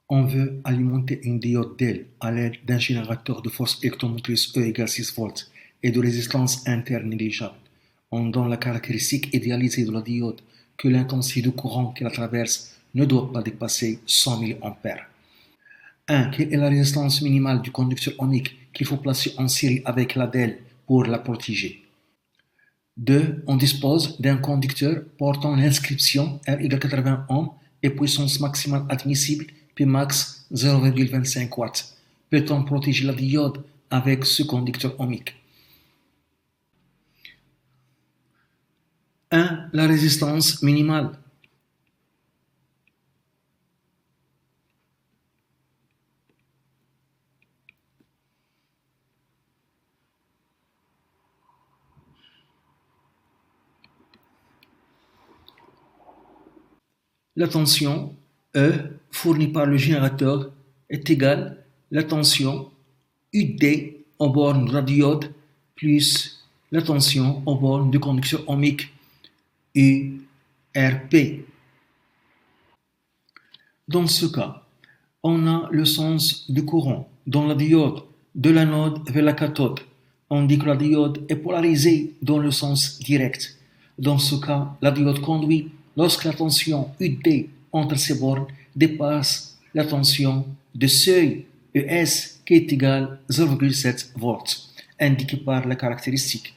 On veut alimenter une diode d'L à l'aide d'un générateur de force électromotrice E égale 6 volts et de résistance interne négligeable. On donne la caractéristique idéalisée de la diode que l'intensité du courant qui la traverse ne doit pas dépasser 100 mA. 1. Quelle est la résistance minimale du conducteur ohmique qu'il faut placer en série avec la d'L pour la protéger? 2. On dispose d'un conducteur portant l'inscription R égale 80 ohms et puissance maximale admissible P max 0,25 watts. Peut-on protéger la diode avec ce conducteur ohmique? 1. La résistance minimale. La tension E fournie par le générateur est égale à la tension UD aux bornes de la diode plus la tension aux bornes du conducteur ohmique URP. Dans ce cas, on a le sens du courant dans la diode de l'anode vers la cathode. On dit que la diode est polarisée dans le sens direct. Dans ce cas, la diode conduit lorsque la tension UD entre ces bornes dépasse la tension de seuil ES qui est égale à 0,7 volts, indiqué par la caractéristique.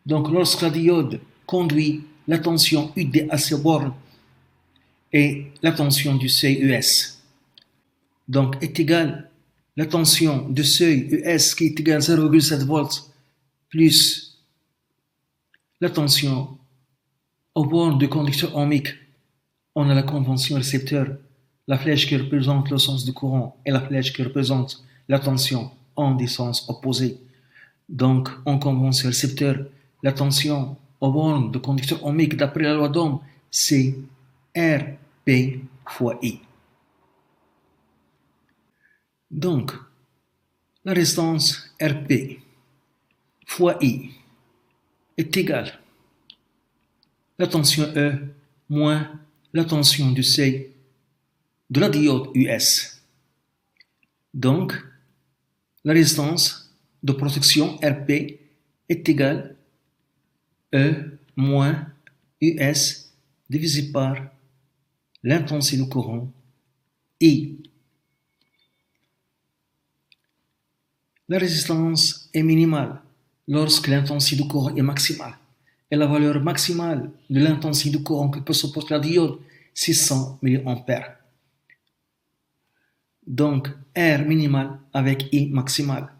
Donc, lorsque la diode conduit, la tension UD à ces bornes et la tension du seuil ES. Donc, est égale la tension du seuil ES qui est égale à 0,7 volts plus la tension aux bornes du conducteur ohmique. On a la convention récepteur, la flèche qui représente le sens du courant et la flèche qui représente la tension en des sens opposés. Donc, en convention récepteur, la tension aux bornes du conducteur ohmique d'après la loi d'Ohm, c'est RP fois I. Donc, la résistance RP fois I est égale à la tension E moins la tension du seuil de la diode US. Donc, la résistance de protection RP est égale à E moins US divisé par l'intensité du courant I. La résistance est minimale lorsque l'intensité du courant est maximale. Et la valeur maximale de l'intensité du courant que peut supporter la diode, c'est 100 mA. Donc, R minimal avec I maximal.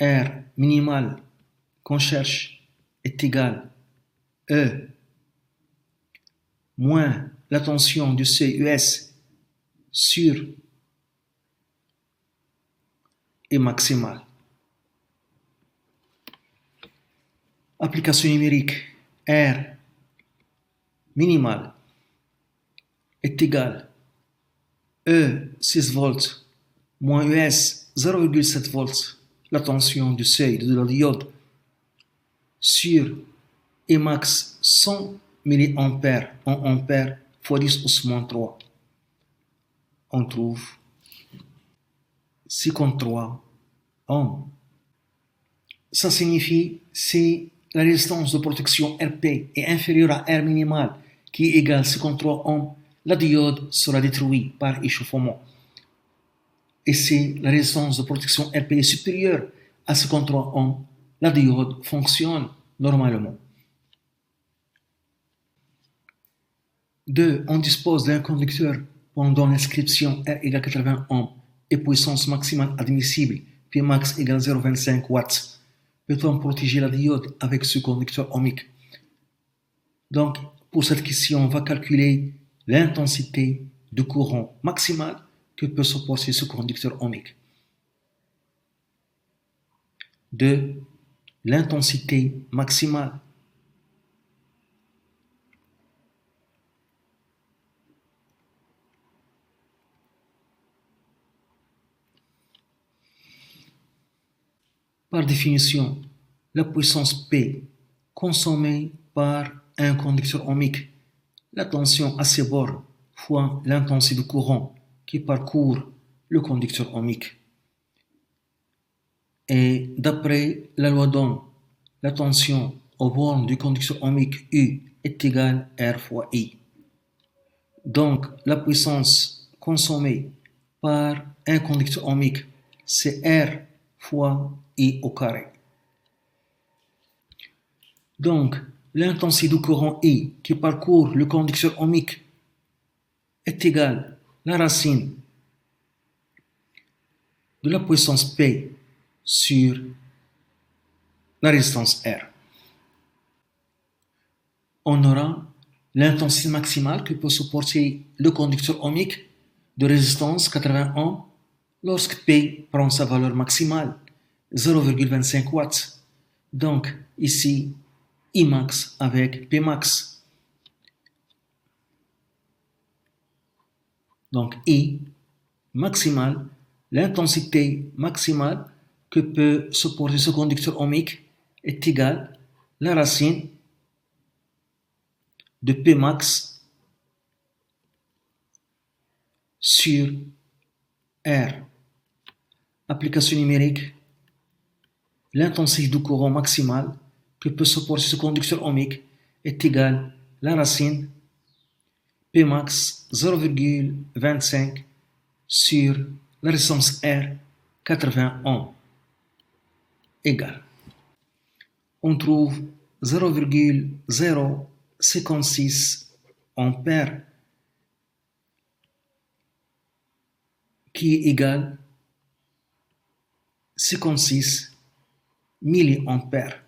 R minimal qu'on cherche est égal à E moins la tension du seuil US sur I maximal. Application numérique, R minimal est égal à E 6 volts moins US 0,7 volts, la tension du seuil de la diode, sur E max 100 mA en ampères fois 10 au 3. On trouve 53 ohms. Ça signifie si la résistance de protection RP est inférieure à R minimal qui est égal à 53 ohms, la diode sera détruite par échauffement. Et si la résistance de protection RP est supérieure à 53 ohms, la diode fonctionne normalement. 2. On dispose d'un conducteur pendant l'inscription R égale 80 ohms et puissance maximale admissible P max égale 0,25 watts. Peut-on protéger la diode avec ce conducteur ohmique? Donc, pour cette question, on va calculer l'intensité du courant maximal que peut supporter ce conducteur ohmique. 2. L'intensité maximale. Par définition, la puissance P consommée par un conducteur ohmique la tension à ses bords fois l'intensité du courant qui parcourt le conducteur ohmique. Et d'après la loi d'Ohm, la tension aux bornes du conducteur ohmique U est égale R fois I. Donc, la puissance consommée par un conducteur ohmique, c'est R fois I au carré. Donc, l'intensité du courant I qui parcourt le conducteur ohmique est égale à la racine de la puissance P sur la résistance R. On aura l'intensité maximale que peut supporter le conducteur ohmique de résistance 80 ohms lorsque P prend sa valeur maximale, 0,25 watts. Donc, ici, Imax avec Pmax. Donc, I maximale, l'intensité maximale que peut supporter ce conducteur ohmique est égale à la racine de Pmax sur R. Application numérique, l'intensité du courant maximal que peut supporter ce conducteur ohmique est égale à la racine Pmax 0,25 sur la résistance R 80 ohms égale. On trouve 0,056 ampères qui est égal 56 milliampères.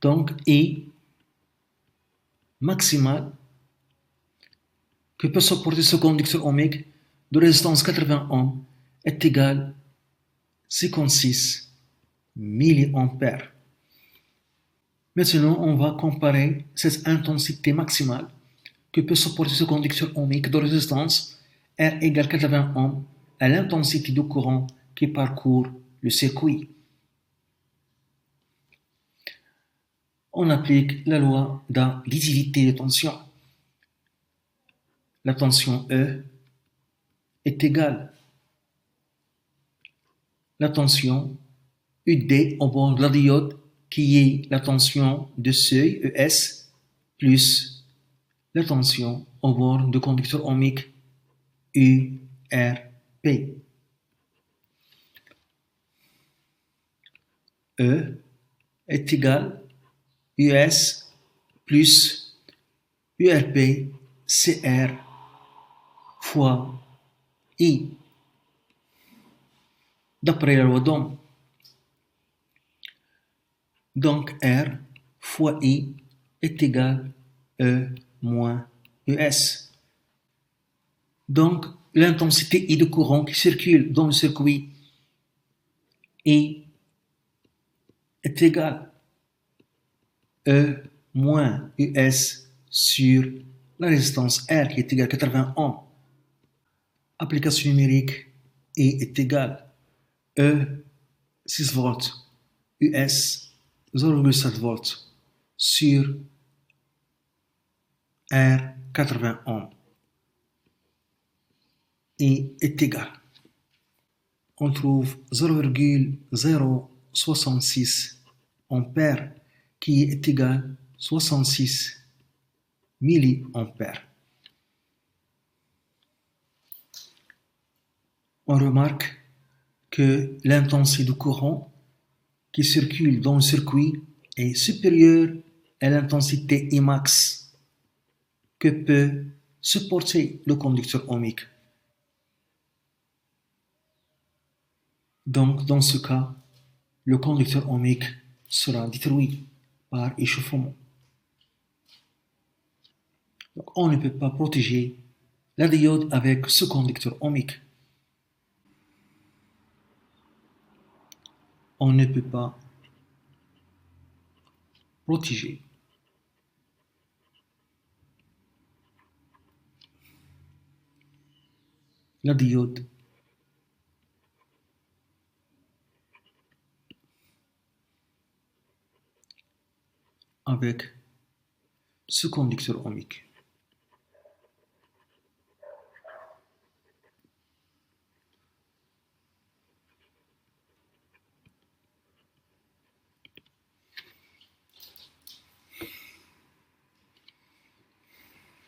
Donc, I maximal que peut supporter ce conducteur ohmique de résistance 80 ohms est égal 56 milliampères. Maintenant, on va comparer cette intensité maximale que peut supporter ce conducteur ohmique de résistance R égale 80 ohms à l'intensité du courant qui parcourt le circuit. On applique la loi d'additivité de tension. La tension E est égale à la tension UD au bord de la diode qui est la tension de seuil ES plus la tension au bord du conducteur ohmique URP. E est égal à US plus URP CR fois I. D'après la loi d'Ohm. Donc R fois I est égal à E moins US. Donc l'intensité I de courant qui circule dans le circuit I est égale à E moins US sur la résistance R qui est égale à 80 ohms. Application numérique I est égale à E 6 volts US 0,7 volts sur R 80 ohms. I est égal. On trouve 0,066 ampères qui est égal à 66 milliampères. On remarque que l'intensité du courant qui circule dans le circuit est supérieure à l'intensité Imax que peut supporter le conducteur ohmique. Donc, dans ce cas, le conducteur ohmique sera détruit par échauffement. Donc, on ne peut pas protéger la diode avec ce conducteur ohmique. On ne peut pas protéger la diode avec ce conducteur ohmique.